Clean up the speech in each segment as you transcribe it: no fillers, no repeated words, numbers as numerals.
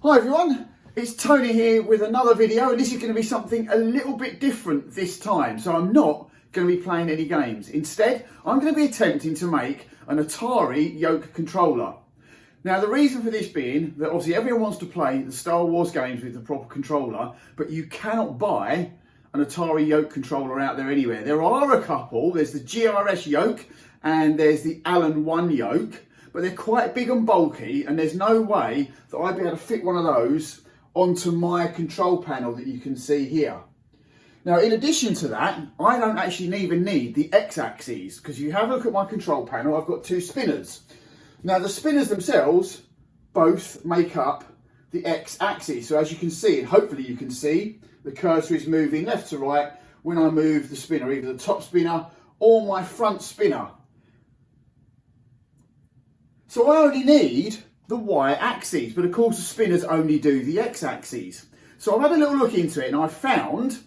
Hi everyone, it's Tony here with another video, and this is going to be something a little bit different this time. So I'm not going to be playing any games. Instead, I'm going to be attempting to make an Atari Yoke controller. Now the reason for this being that obviously everyone wants to play the Star Wars games with the proper controller, but you cannot buy an Atari Yoke controller out there anywhere. There are a couple. There's the GRS Yoke and there's the Allen 1 Yoke, but they're quite big and bulky, and there's no way that I'd be able to fit one of those onto my control panel that you can see here. Now, in addition to that, I don't actually even need the X-axes, because if you have a look at my control panel, I've got two spinners. Now, the spinners themselves both make up the X-axis. So as you can see, and hopefully you can see, the cursor is moving left to right when I move the spinner, either the top spinner or my front spinner. So I only need the Y-axis, but of course the spinners only do the X-axis. So I've had a little look into it and I've found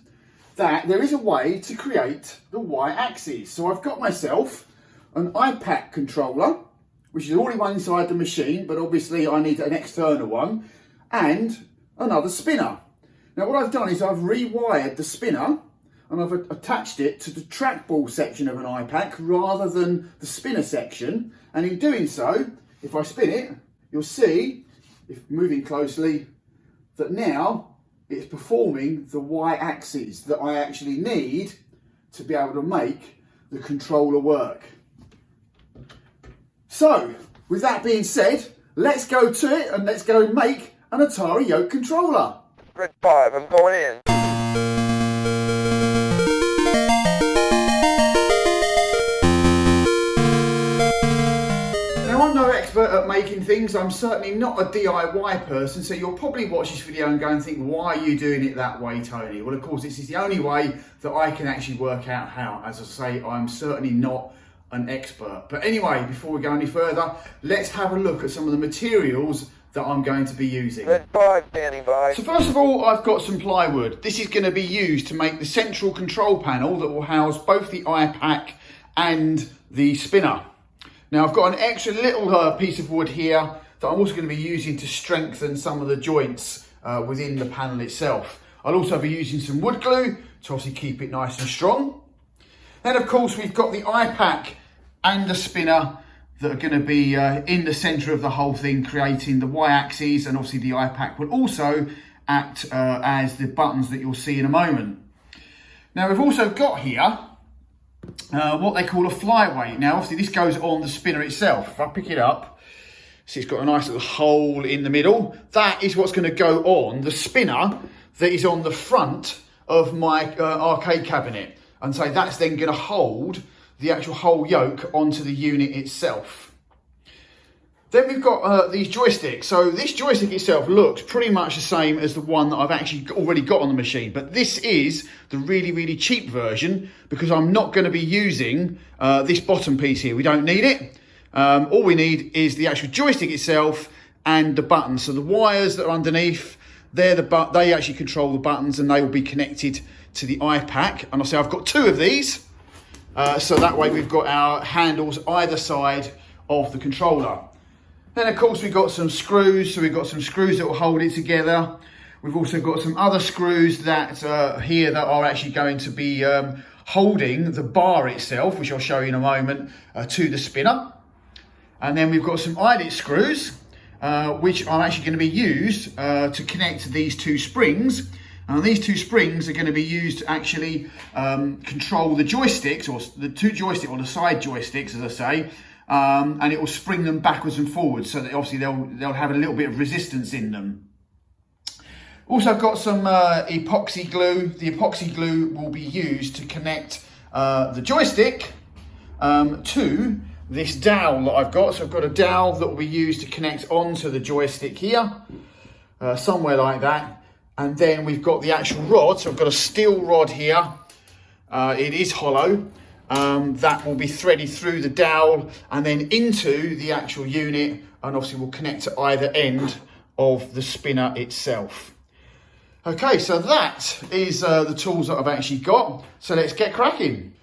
that there is a way to create the Y-axis. So I've got myself an iPad controller, which is already one inside the machine, but obviously I need an external one, and another spinner. Now what I've done is I've rewired the spinner and I've attached it to the trackball section of an iPad rather than the spinner section. And in doing so, if I spin it, you'll see, if moving closely, that now it's performing the Y-axis that I actually need to be able to make the controller work. So, with that being said, let's go to it and let's go and make an Atari Yoke controller. Red 5, I'm going in. Now, I'm no expert at making things. I'm certainly not a DIY person, so you'll probably watch this video and go and think, why are you doing it that way, Tony? Well, of course, this is the only way that I can actually work out how. As I say, I'm certainly not an expert. But anyway, before we go any further, let's have a look at some of the materials that I'm going to be using. Red 5 standing by. So first of all, I've got some plywood. This is going to be used to make the central control panel that will house both the iPad and the spinner. Now I've got an extra little piece of wood here that I'm also going to be using to strengthen some of the joints within the panel itself. I'll also be using some wood glue to obviously keep it nice and strong. Then of course we've got the iPad and the spinner that are going to be in the centre of the whole thing, creating the Y-axis, and obviously the iPad will also act as the buttons that you'll see in a moment. Now we've also got here what they call a flyweight. Now obviously this goes on the spinner itself. If I pick it up, see it's got a nice little hole in the middle. That is what's going to go on the spinner that is on the front of my arcade cabinet. And so that's then going to hold the actual whole yoke onto the unit itself. Then we've got these joysticks. So this joystick itself looks pretty much the same as the one that I've actually already got on the machine, but this is the really, really cheap version because I'm not going to be using this bottom piece here. We don't need it. All we need is the actual joystick itself and the buttons. So the wires that are underneath, they actually control the buttons, and they will be connected to the iPad. And I'll say I've got two of these. So that way we've got our handles either side of the controller. Then of course we've got some screws, so we've got some screws that will hold it together. We've also got some other screws that here that are actually going to be holding the bar itself, which I'll show you in a moment, to the spinner. And then we've got some eyelet screws, which are actually going to be used to connect these two springs. And these two springs are going to be used to actually control the joysticks, or the two joysticks, or the side joysticks, as I say, and it will spring them backwards and forwards, so that obviously they'll have a little bit of resistance in them. Also got some epoxy glue. The epoxy glue will be used to connect the joystick to this dowel that I've got. So I've got a dowel that will be used to connect onto the joystick here, somewhere like that. And then we've got the actual rod. So I've got a steel rod here. It is hollow. That will be threaded through the dowel and then into the actual unit, and obviously will connect to either end of the spinner itself. Okay, so that is the tools that I've actually got. So let's get cracking.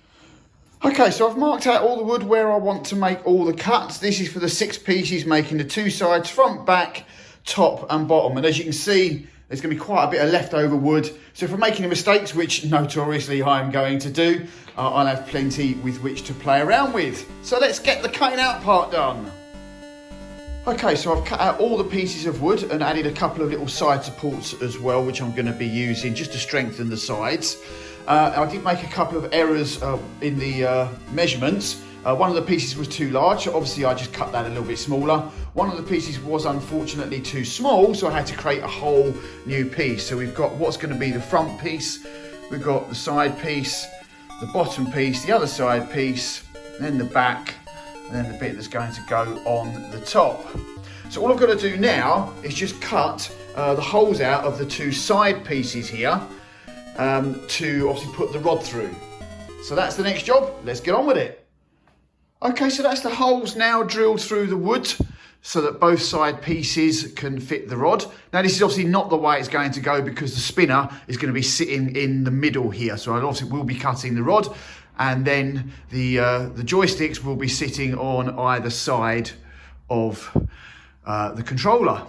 Okay, so I've marked out all the wood where I want to make all the cuts. This is for the 6 pieces, making the 2 sides, front, back, top and bottom. And as you can see, there's going to be quite a bit of leftover wood. So if I'm making mistakes, which notoriously I'm going to do, I'll have plenty with which to play around with. So let's get the cutting out part done. Okay, so I've cut out all the pieces of wood and added a couple of little side supports as well, which I'm going to be using just to strengthen the sides. I did make a couple of errors in the measurements. One of the pieces was too large, so obviously I just cut that a little bit smaller. One of the pieces was unfortunately too small, so I had to create a whole new piece. So we've got what's going to be the front piece, we've got the side piece, the bottom piece, the other side piece, then the back, and then the bit that's going to go on the top. So all I've got to do now is just cut the holes out of the two side pieces here to obviously put the rod through. So that's the next job, let's get on with it. Okay, so that's the holes now drilled through the wood so that both side pieces can fit the rod. Now this is obviously not the way it's going to go because the spinner is going to be sitting in the middle here. So I obviously will be cutting the rod, and then the joysticks will be sitting on either side of the controller.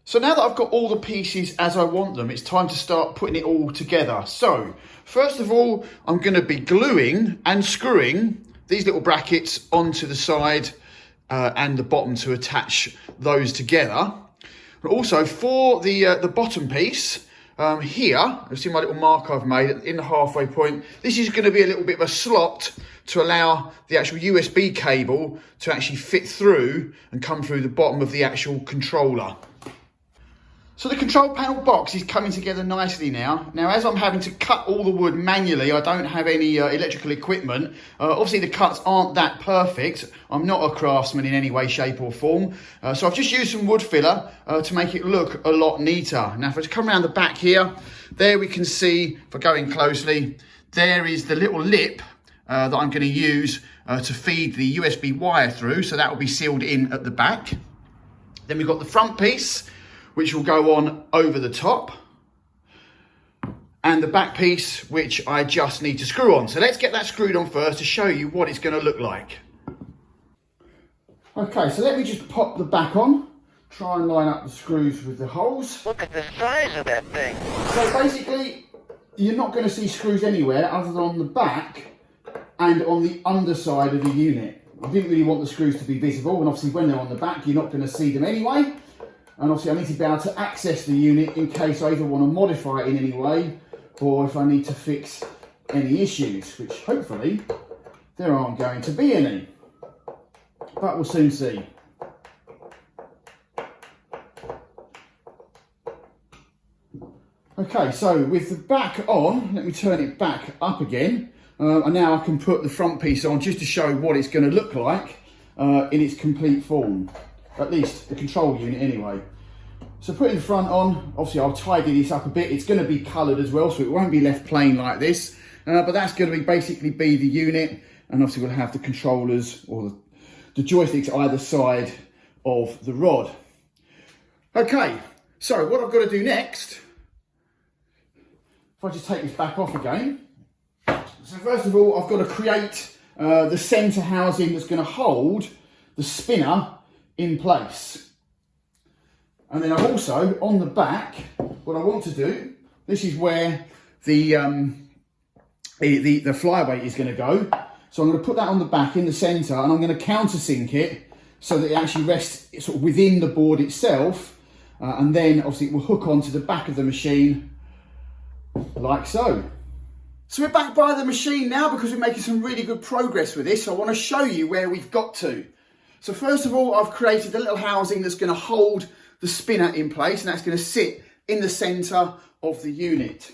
So now that I've got all the pieces as I want them, it's time to start putting it all together. So first of all, I'm going to be gluing and screwing these little brackets onto the side and the bottom to attach those together. But also for the bottom piece here, you'll see my little mark I've made in the halfway point. This is going to be a little bit of a slot to allow the actual USB cable to actually fit through and come through the bottom of the actual controller. So the control panel box is coming together nicely now. Now, as I'm having to cut all the wood manually, I don't have any electrical equipment. Obviously, the cuts aren't that perfect. I'm not a craftsman in any way, shape or form. So I've just used some wood filler to make it look a lot neater. Now, if I just come around the back here, there we can see, if I go in closely, there is the little lip that I'm going to use to feed the USB wire through. So that will be sealed in at the back. Then we've got the front piece, which will go on over the top, and the back piece, which I just need to screw on. So let's get that screwed on first to show you what it's going to look like. Okay, so let me just pop the back on, try and line up the screws with the holes. Look at the size of that thing. So basically, you're not going to see screws anywhere other than on the back and on the underside of the unit. I didn't really want the screws to be visible, and obviously when they're on the back, you're not going to see them anyway. And obviously I need to be able to access the unit in case I either want to modify it in any way or if I need to fix any issues, which hopefully there aren't going to be any. But we'll soon see. Okay, so with the back on, let me turn it back up again. And now I can put the front piece on just to show what it's going to look like in its complete form. At least the control unit anyway. So putting the front on, obviously I'll tidy this up a bit. It's going to be coloured as well, so it won't be left plain like this. But that's going to be basically the unit, and obviously we'll have the controllers or the joysticks either side of the rod. Okay, so what I've got to do next, if I just take this back off again. So first of all, I've got to create the centre housing that's going to hold the spinner in place. And then I've also, on the back, what I want to do, this is where the flyweight is going to go. So I'm going to put that on the back in the centre, and I'm going to countersink it so that it actually rests sort of within the board itself. And then obviously it will hook onto the back of the machine like so. So we're back by the machine now because we're making some really good progress with this. So I want to show you where we've got to. So first of all, I've created a little housing that's going to hold the spinner in place, and that's going to sit in the centre of the unit.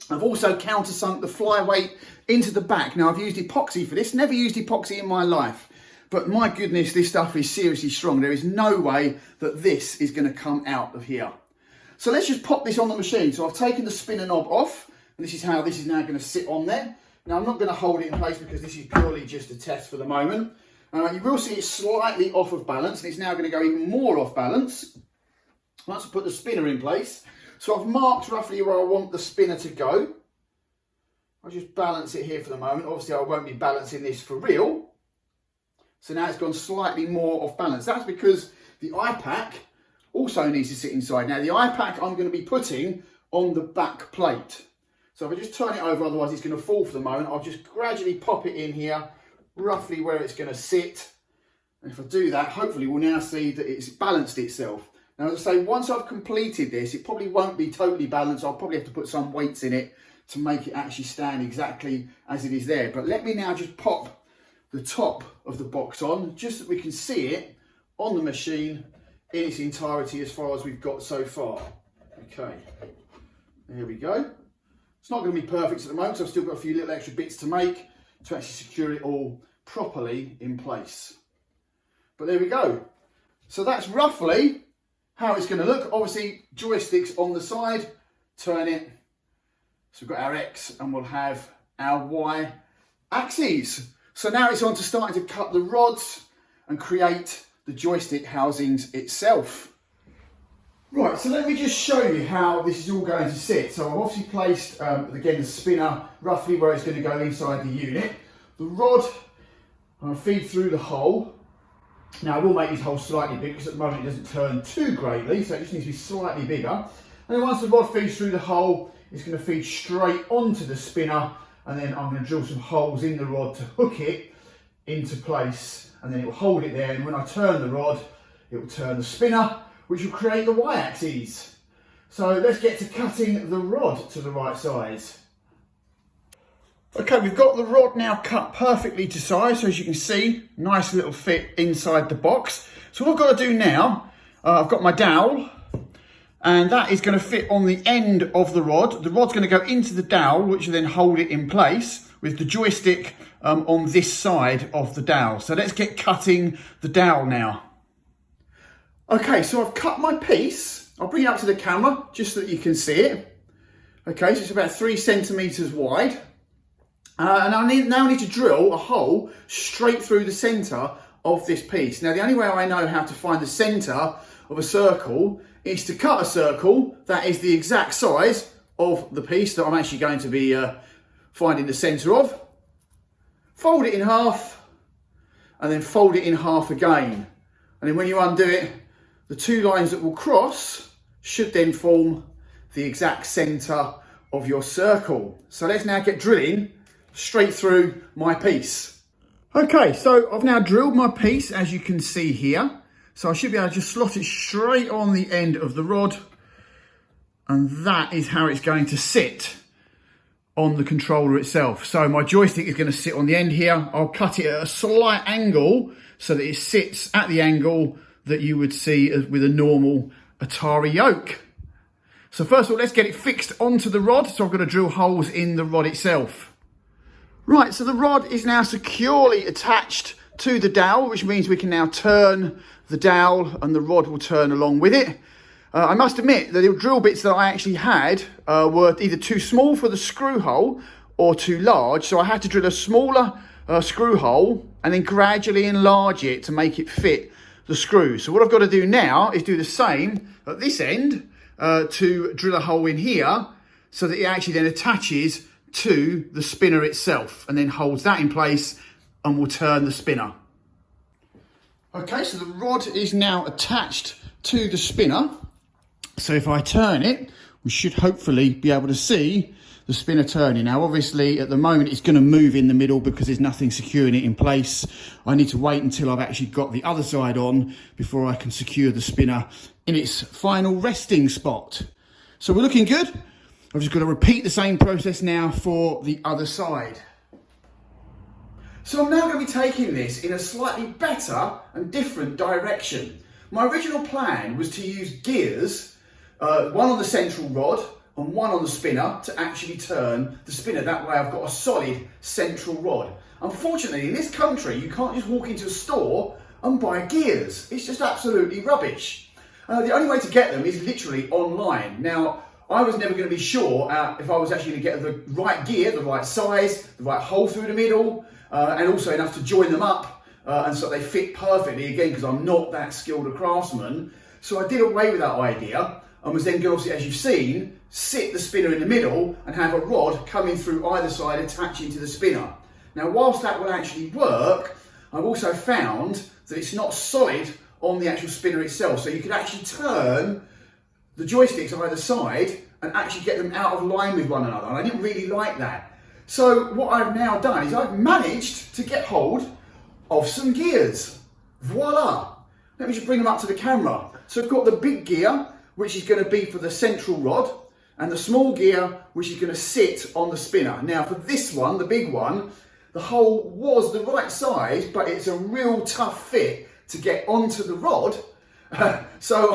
I've also countersunk the flyweight into the back. Now I've used epoxy for this, never used epoxy in my life, but my goodness, this stuff is seriously strong. There is no way that this is going to come out of here. So let's just pop this on the machine. So I've taken the spinner knob off, and this is how this is now going to sit on there. Now I'm not going to hold it in place because this is purely just a test for the moment. You will see it's slightly off of balance, and it's now going to go even more off balance once I put the spinner in place. So I've marked roughly where I want the spinner to go. I'll just balance it here for the moment. Obviously I won't be balancing this for real, So now it's gone slightly more off balance. That's because the iPack also needs to sit inside. Now the iPack I'm going to be putting on the back plate. So if I just turn it over, otherwise it's going to fall for the moment, I'll just gradually pop it in here, roughly where it's going to sit. And if I do that, hopefully we'll now see that it's balanced itself. Now, as I say, once I've completed this, it probably won't be totally balanced. I'll probably have to put some weights in it to make it actually stand exactly as it is there. But let me now just pop the top of the box on, just so we can see it on the machine in its entirety as far as we've got so far. Okay, there we go. It's not going to be perfect at the moment, so I've still got a few little extra bits to make to actually secure it all properly in place. But there we go. So that's roughly how it's going to look. Obviously, joysticks on the side, turn it. So we've got our X and we'll have our Y axes. So now it's on to starting to cut the rods and create the joystick housings itself. Right, so let me just show you how this is all going to sit. So I've obviously placed, again, the spinner roughly where it's going to go inside the unit. The rod, I'll feed through the hole. Now I will make these holes slightly bigger because at the moment it doesn't turn too greatly, so it just needs to be slightly bigger. And then once the rod feeds through the hole, it's going to feed straight onto the spinner, and then I'm going to drill some holes in the rod to hook it into place, and then it will hold it there, and when I turn the rod, it will turn the spinner, which will create the Y-axes. So let's get to cutting the rod to the right size. Okay, we've got the rod now cut perfectly to size, so as you can see, nice little fit inside the box. So what I've got to do now, I've got my dowel, and that is going to fit on the end of the rod. The rod's going to go into the dowel, which will then hold it in place with the joystick on this side of the dowel. So let's get cutting the dowel now. Okay, so I've cut my piece. I'll bring it up to the camera just so that you can see it. Okay, so it's about 3 centimetres wide. And I now need to drill a hole straight through the centre of this piece. Now, the only way I know how to find the centre of a circle is to cut a circle that is the exact size of the piece that I'm actually going to be finding the centre of. Fold it in half, and then fold it in half again. And then when you undo it, the 2 lines that will cross should then form the exact centre of your circle. So let's now get drilling straight through my piece. Okay, so I've now drilled my piece, as you can see here. So I should be able to just slot it straight on the end of the rod, and that is how it's going to sit on the controller itself. So my joystick is going to sit on the end here. I'll cut it at a slight angle so that it sits at the angle that you would see with a normal Atari Yoke. So first of all, let's get it fixed onto the rod. So I've got to drill holes in the rod itself. Right, so the rod is now securely attached to the dowel, which means we can now turn the dowel and the rod will turn along with it. I must admit that the drill bits that I actually had were either too small for the screw hole or too large. So I had to drill a smaller screw hole and then gradually enlarge it to make it fit the screw. So what I've got to do now is do the same at this end to drill a hole in here so that it actually then attaches to the spinner itself and then holds that in place and will turn the spinner. Okay, so the rod is now attached to the spinner. So if I turn it, we should hopefully be able to see the spinner turning. Now, obviously, at the moment, it's going to move in the middle because there's nothing securing it in place. I need to wait until I've actually got the other side on before I can secure the spinner in its final resting spot. So we're looking good. I've just got to repeat the same process now for the other side. So I'm now going to be taking this in a slightly better and different direction. My original plan was to use gears, one on the central rod and one on the spinner to actually turn the spinner. That way I've got a solid central rod. Unfortunately, in this country, you can't just walk into a store and buy gears. It's just absolutely rubbish. The only way to get them is literally online. Now, I was never going to be sure if I was actually going to get the right gear, the right size, the right hole through the middle, and also enough to join them up and so they fit perfectly, again, because I'm not that skilled a craftsman. So I did away with that idea and was then going to, obviously, as you've seen, sit the spinner in the middle and have a rod coming through either side attaching to the spinner. Now, whilst that will actually work, I've also found that it's not solid on the actual spinner itself. So you can actually turn the joysticks on either side and actually get them out of line with one another. And I didn't really like that. So what I've now done is I've managed to get hold of some gears. Voila! Let me just bring them up to the camera. So I've got the big gear, which is going to be for the central rod, and the small gear, which is going to sit on the spinner. Now for this one, the big one, the hole was the right size, but it's a real tough fit to get onto the rod. So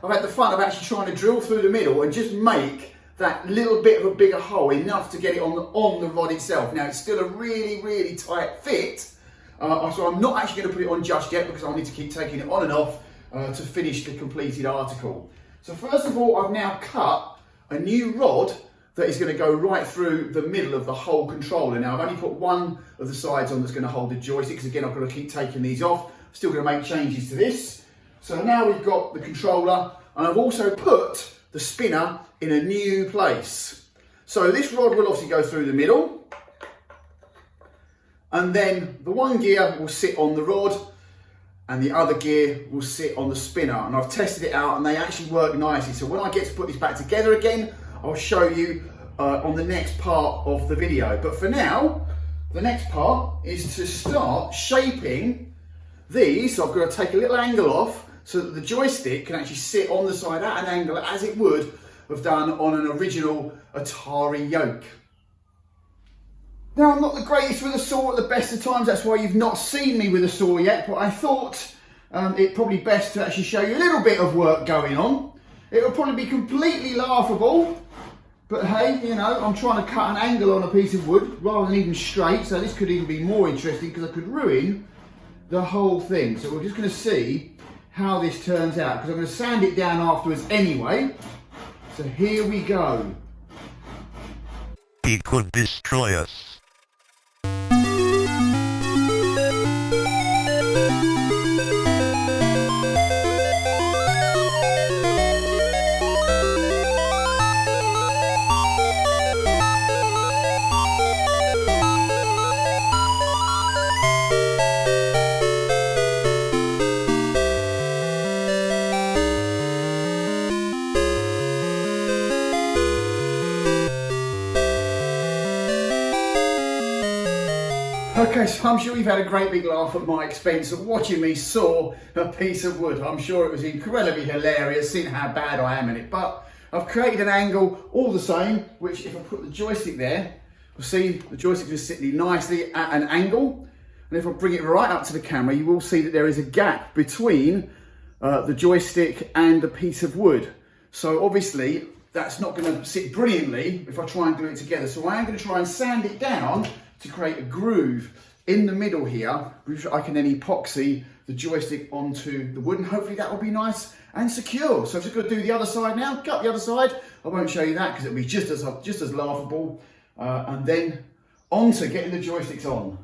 I've had the fun of actually trying to drill through the middle and just make that little bit of a bigger hole, enough to get it on the rod itself. Now it's still a really, really tight fit, so I'm not actually going to put it on just yet because I'll need to keep taking it on and off to finish the completed article. So first of all, I've now cut a new rod that is going to go right through the middle of the whole controller. Now I've only put one of the sides on that's going to hold the joystick, because again I've got to keep taking these off. Still going to make changes to this. So now we've got the controller, and I've also put the spinner in a new place. So this rod will obviously go through the middle, and then the one gear will sit on the rod and the other gear will sit on the spinner. And I've tested it out and they actually work nicely. So when I get to put this back together again, I'll show you on the next part of the video. But for now, the next part is to start shaping these. So I've got to take a little angle off so that the joystick can actually sit on the side at an angle as it would have done on an original Atari Yoke. Now, I'm not the greatest with a saw at the best of times, that's why you've not seen me with a saw yet, but I thought it probably best to actually show you a little bit of work going on. It would probably be completely laughable, but hey, you know, I'm trying to cut an angle on a piece of wood rather than even straight, so this could even be more interesting because I could ruin the whole thing. So we're just going to see how this turns out, because I'm going to sand it down afterwards anyway. So here we go. He could destroy us. Okay, so I'm sure you've had a great big laugh at my expense of watching me saw a piece of wood. I'm sure it was incredibly hilarious seeing how bad I am at it, but I've created an angle all the same, which if I put the joystick there, you'll see the joystick is sitting nicely at an angle. And if I bring it right up to the camera, you will see that there is a gap between the joystick and the piece of wood. So obviously that's not going to sit brilliantly if I try and glue it together. So I am going to try and sand it down to create a groove in the middle here, which I can then epoxy the joystick onto the wood, and hopefully that will be nice and secure. So I'm just going to do the other side now, cut the other side. I won't show you that because it'll be just as laughable. And then on to getting the joysticks on.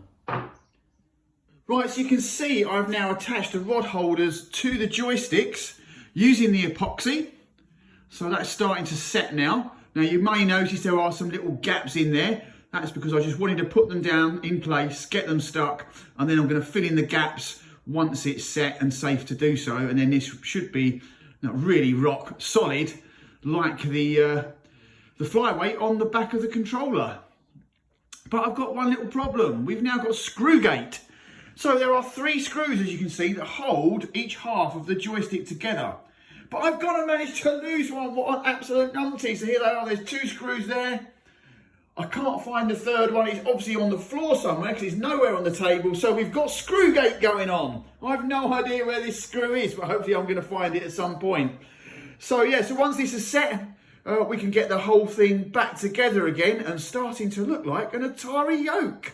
Right, so you can see I've now attached the rod holders to the joysticks using the epoxy. So that's starting to set now. Now you may notice there are some little gaps in there. That's because I just wanted to put them down in place, get them stuck, and then I'm going to fill in the gaps once it's set and safe to do so. And then this should be really rock solid, like the flyweight on the back of the controller. But I've got one little problem. We've now got screw gate. So there are 3 screws, as you can see, that hold each half of the joystick together. But I've got to manage to lose one. What an absolute numpty. So here they are. There's 2 screws there. I can't find the third one. It's obviously on the floor somewhere because it's nowhere on the table. So we've got screw gate going on. I've no idea where this screw is, but hopefully I'm going to find it at some point. So yeah, so once this is set, we can get the whole thing back together again and starting to look like an Atari Yoke.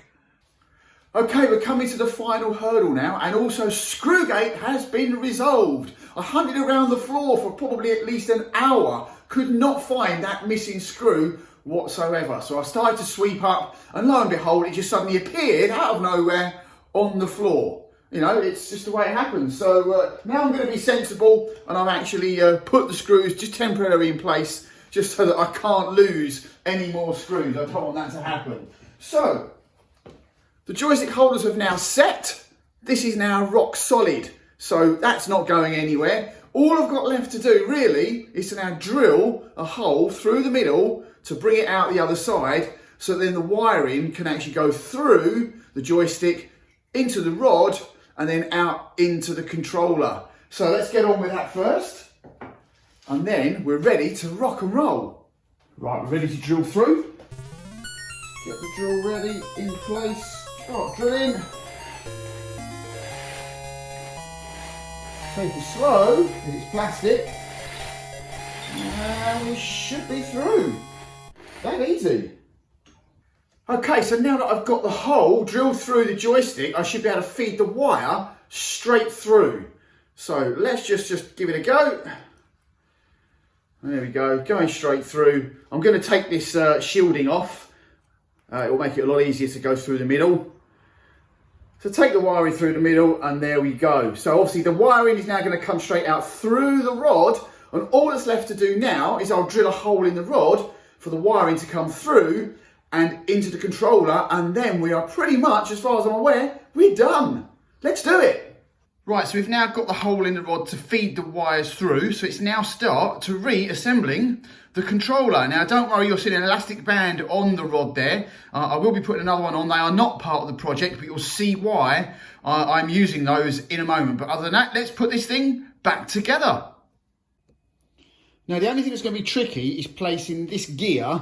Okay, we're coming to the final hurdle now, and also screw gate has been resolved. I hunted around the floor for probably at least an hour, could not find that missing screw whatsoever. So I started to sweep up, and lo and behold, it just suddenly appeared out of nowhere on the floor. You know, it's just the way it happens. So now I'm going to be sensible, and I've actually put the screws just temporarily in place, just so that I can't lose any more screws. I don't want that to happen. So the joystick holders have now set. This is now rock solid, so that's not going anywhere. All I've got left to do really is to now drill a hole through the middle to bring it out the other side, so then the wiring can actually go through the joystick into the rod and then out into the controller. So let's get on with that first, and then we're ready to rock and roll. Right, we're ready to drill through. Get the drill ready, in place, start drilling. Take it slow, because it's plastic, and we should be through. That easy. Okay, so now that I've got the hole drilled through the joystick, I should be able to feed the wire straight through. So let's just give it a go. There we go, going straight through. I'm going to take this shielding off. It will make it a lot easier to go through the middle. So take the wiring through the middle, and there we go. So obviously the wiring is now going to come straight out through the rod, and all that's left to do now is I'll drill a hole in the rod for the wiring to come through and into the controller, and then we are pretty much, as far as I'm aware, we're done. Let's do it. Right, so we've now got the hole in the rod to feed the wires through, so it's now start to reassembling the controller. Now don't worry, you'll see an elastic band on the rod there. I will be putting another one on. They are not part of the project, but you'll see why I'm using those in a moment. But other than that, let's put this thing back together. Now the only thing that's going to be tricky is placing this gear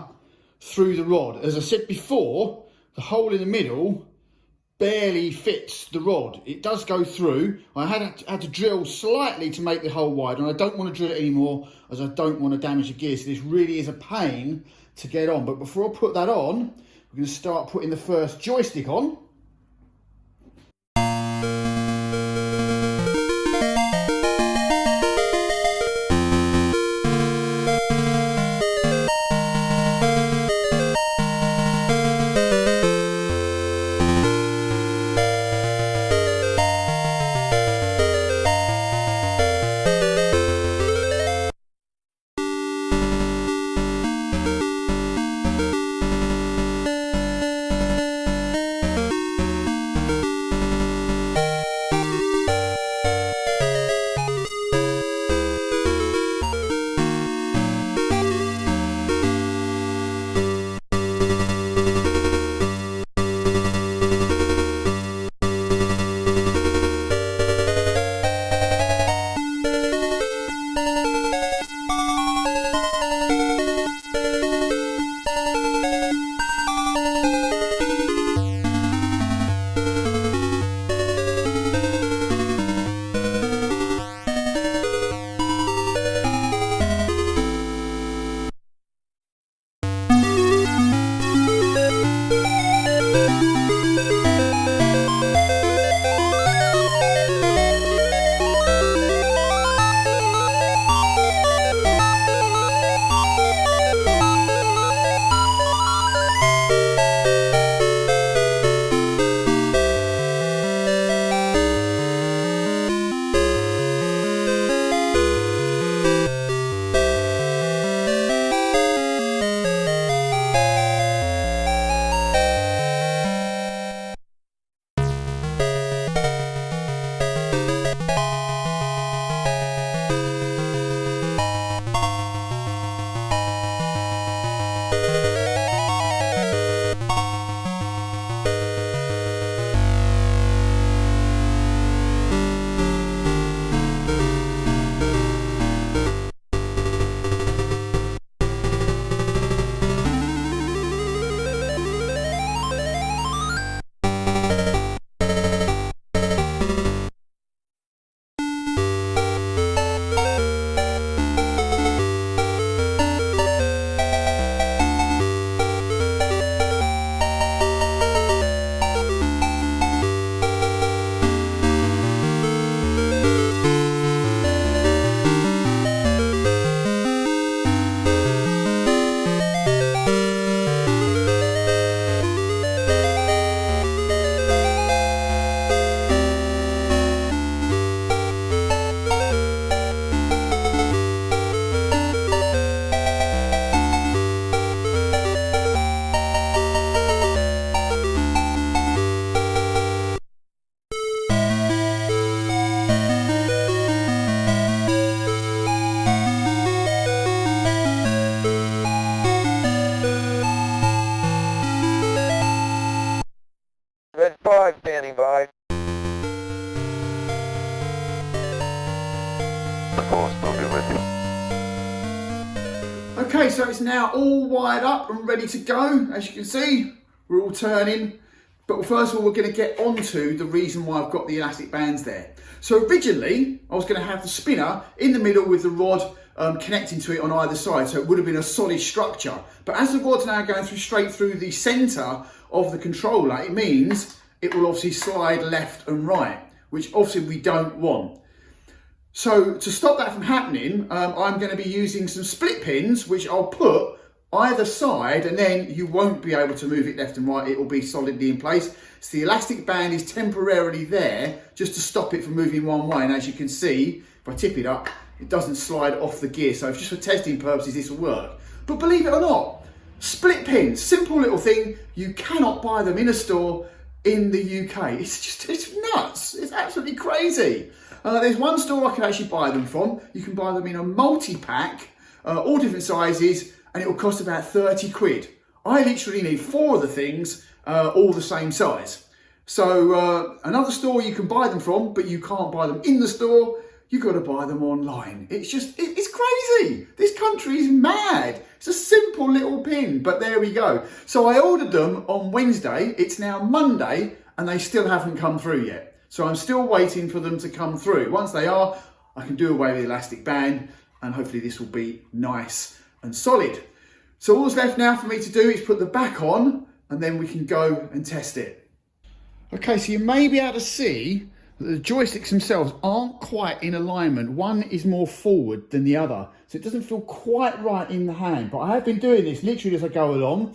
through the rod. As I said before, the hole in the middle barely fits the rod. It does go through. I had to drill slightly to make the hole wide, and I don't want to drill it anymore as I don't want to damage the gear. So this really is a pain to get on. But before I put that on, we're going to start putting the first joystick on. The force will be with you. Okay, so it's now all wired up and ready to go. As you can see, we're all turning. But first of all, we're going to get onto the reason why I've got the elastic bands there. So originally, I was going to have the spinner in the middle with the rod connecting to it on either side, so it would have been a solid structure. But as the rod's now going straight through the centre of the controller, it means it will obviously slide left and right, which obviously we don't want. So to stop that from happening, I'm going to be using some split pins, which I'll put either side, and then you won't be able to move it left and right. It will be solidly in place. So the elastic band is temporarily there just to stop it from moving one way. And as you can see, if I tip it up, it doesn't slide off the gear. So just for testing purposes, this will work. But believe it or not, split pins, simple little thing. You cannot buy them in a store in the UK. It's nuts. It's absolutely crazy. There's one store I can actually buy them from. You can buy them in a multi-pack, all different sizes, and it will cost about 30 quid. I literally need 4 of the things, all the same size. So another store you can buy them from, but you can't buy them in the store. You've got to buy them online. It's crazy. This country is mad. It's a simple little pin, but there we go. So I ordered them on Wednesday. It's now Monday, and they still haven't come through yet. So I'm still waiting for them to come through. Once they are, I can do away with the elastic band, and hopefully this will be nice and solid. So all that's left now for me to do is put the back on, and then we can go and test it. Okay, so you may be able to see that the joysticks themselves aren't quite in alignment. One is more forward than the other, so it doesn't feel quite right in the hand. But I have been doing this literally as I go along.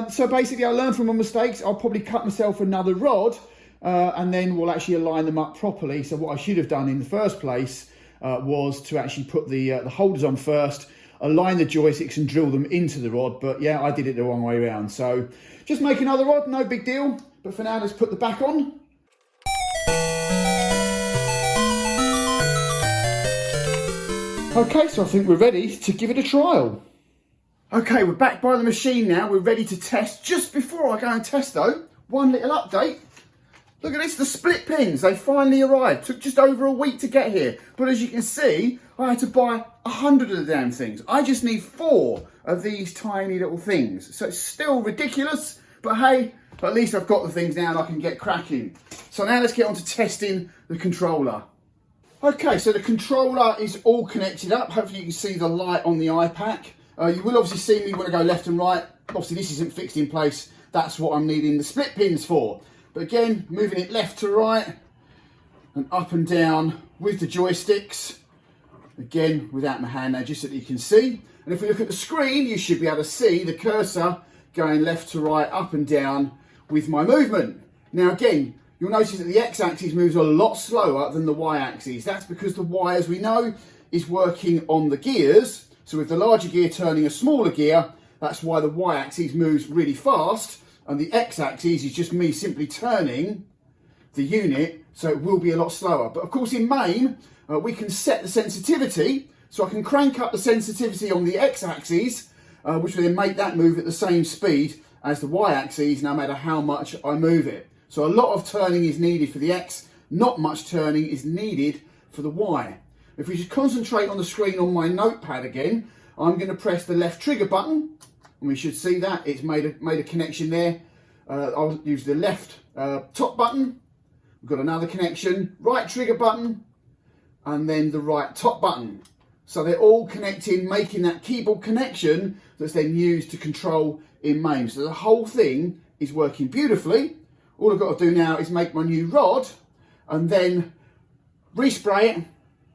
So basically I learned from my mistakes. I'll probably cut myself another rod, and then we'll actually align them up properly. So what I should have done in the first place was to actually put the holders on first, align the joysticks and drill them into the rod. But yeah, I did it the wrong way around. So just make another rod, no big deal. But for now, let's put the back on. Okay, so I think we're ready to give it a trial. Okay, we're back by the machine now. We're ready to test. Just before I go and test though, one little update. Look at this, the split pins, they finally arrived. Took just over a week to get here. But as you can see, I had to buy 100 of the damn things. I just need 4 of these tiny little things. So it's still ridiculous, but hey, at least I've got the things now and I can get cracking. So now let's get on to testing the controller. Okay, so the controller is all connected up. Hopefully you can see the light on the iPack. You will obviously see me when I go left and right. Obviously this isn't fixed in place. That's what I'm needing the split pins for. But again, moving it left to right and up and down with the joysticks. Again, without my hand now, just so that you can see. And if we look at the screen, you should be able to see the cursor going left to right, up and down with my movement. Now again, you'll notice that the X-axis moves a lot slower than the Y-axis. That's because the Y, as we know, is working on the gears. So with the larger gear turning a smaller gear, that's why the Y-axis moves really fast. And the X-axis is just me simply turning the unit, so it will be a lot slower. But of course in MAME, we can set the sensitivity, so I can crank up the sensitivity on the X-axis, which will then make that move at the same speed as the Y-axis, no matter how much I move it. So a lot of turning is needed for the X, not much turning is needed for the Y. If we just concentrate on the screen on my notepad again, I'm going to press the left trigger button, and we should see that it's made a connection there. I'll use the left top button. We've got another connection, right trigger button, and then the right top button. So they're all connected, making that keyboard connection that's then used to control in MAME. So the whole thing is working beautifully. All I've got to do now is make my new rod and then respray it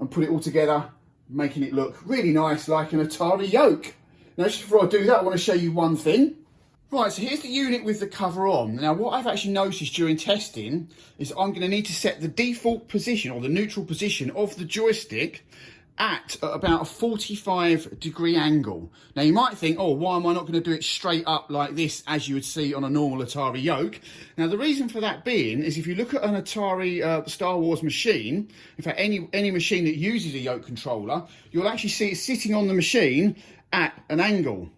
and put it all together, making it look really nice like an Atari Yoke. Now, just before I do that, I want to show you one thing. Right, so here's the unit with the cover on. Now, what I've actually noticed during testing is I'm going to need to set the default position or the neutral position of the joystick at about a 45-degree angle. Now, you might think, oh, why am I not going to do it straight up like this as you would see on a normal Atari Yoke? Now, the reason for that being is if you look at an Atari Star Wars machine, in fact, any machine that uses a Yoke controller, you'll actually see it sitting on the machine at an angle.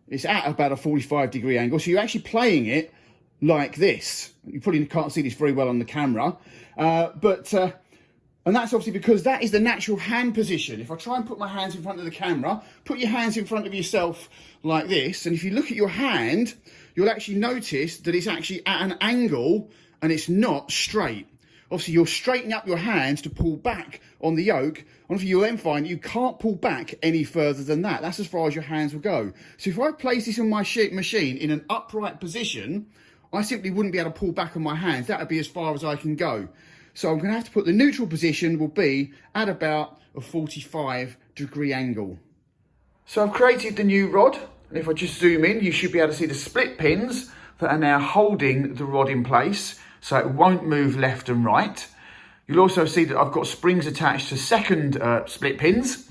It's at about a 45-degree angle, so you're actually playing it like this. You probably can't see this very well on the camera, and And that's obviously because that is the natural hand position. If I try and put my hands in front of the camera, put your hands in front of yourself like this, and if you look at your hand, you'll actually notice that it's actually at an angle and it's not straight. Obviously, you'll straighten up your hands to pull back on the yoke, and obviously you'll then find you can't pull back any further than that. That's as far as your hands will go. So if I place this on my machine in an upright position, I simply wouldn't be able to pull back on my hands. That would be as far as I can go. So I'm going to have to put the neutral position will be at about a 45-degree angle. So I've created the new rod, and if I just zoom in, you should be able to see the split pins that are now holding the rod in place, so it won't move left and right. You'll also see that I've got springs attached to second split pins.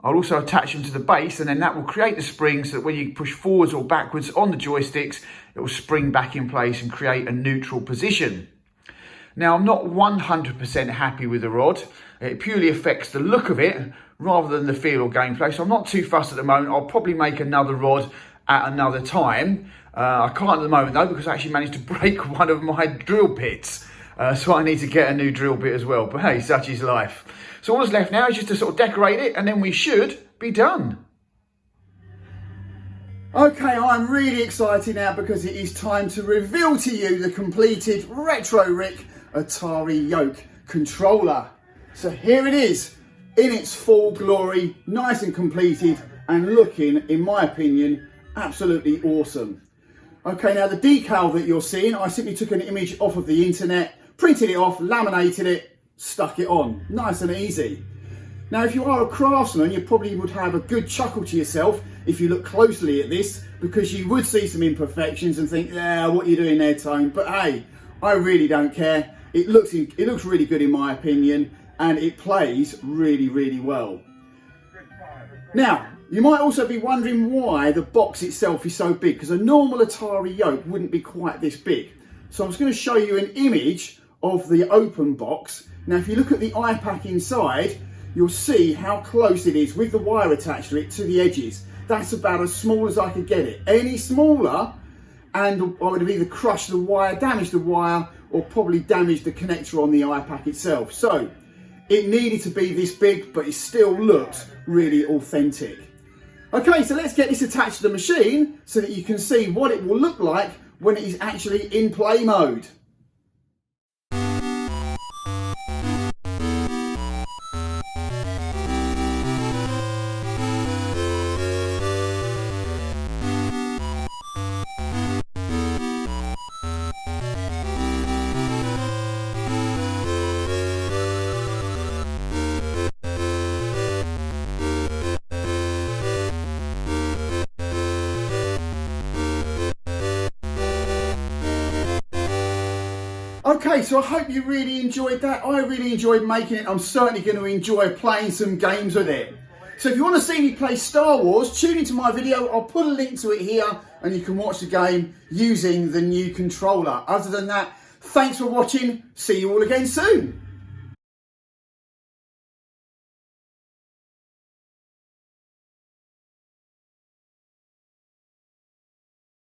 I'll also attach them to the base, and then that will create the spring so that when you push forwards or backwards on the joysticks, it will spring back in place and create a neutral position. Now, I'm not 100% happy with the rod. It purely affects the look of it rather than the feel or gameplay, so I'm not too fussed at the moment. I'll probably make another rod at another time. I can't at the moment though, because I actually managed to break one of my drill bits. So I need to get a new drill bit as well. But hey, such is life. So all that's left now is just to sort of decorate it, and then we should be done. Okay, I'm really excited now because it is time to reveal to you the completed RetroRicc Atari Yoke Controller. So here it is in its full glory, nice and completed, and looking, in my opinion, absolutely awesome. Okay, now the decal that you're seeing, I simply took an image off of the internet, printed it off, laminated it, stuck it on. Nice and easy. Now, if you are a craftsman, you probably would have a good chuckle to yourself if you look closely at this, because you would see some imperfections and think, yeah, what are you doing there, Tone? But hey, I really don't care. It looks really good in my opinion, and it plays really, really well. Now, you might also be wondering why the box itself is so big, because a normal Atari Yoke wouldn't be quite this big. So I'm just going to show you an image of the open box. Now, if you look at the iPack inside, you'll see how close it is with the wire attached to it to the edges. That's about as small as I could get it. Any smaller, and I would have either crushed the wire, damaged the wire, or probably damaged the connector on the iPack itself. So it needed to be this big, but it still looks really authentic. Okay, so let's get this attached to the machine so that you can see what it will look like when it is actually in play mode. Okay, so I hope you really enjoyed that. I really enjoyed making it. I'm certainly going to enjoy playing some games with it. So if you want to see me play Star Wars, tune into my video. I'll put a link to it here and you can watch the game using the new controller. Other than that, thanks for watching. See you all again soon.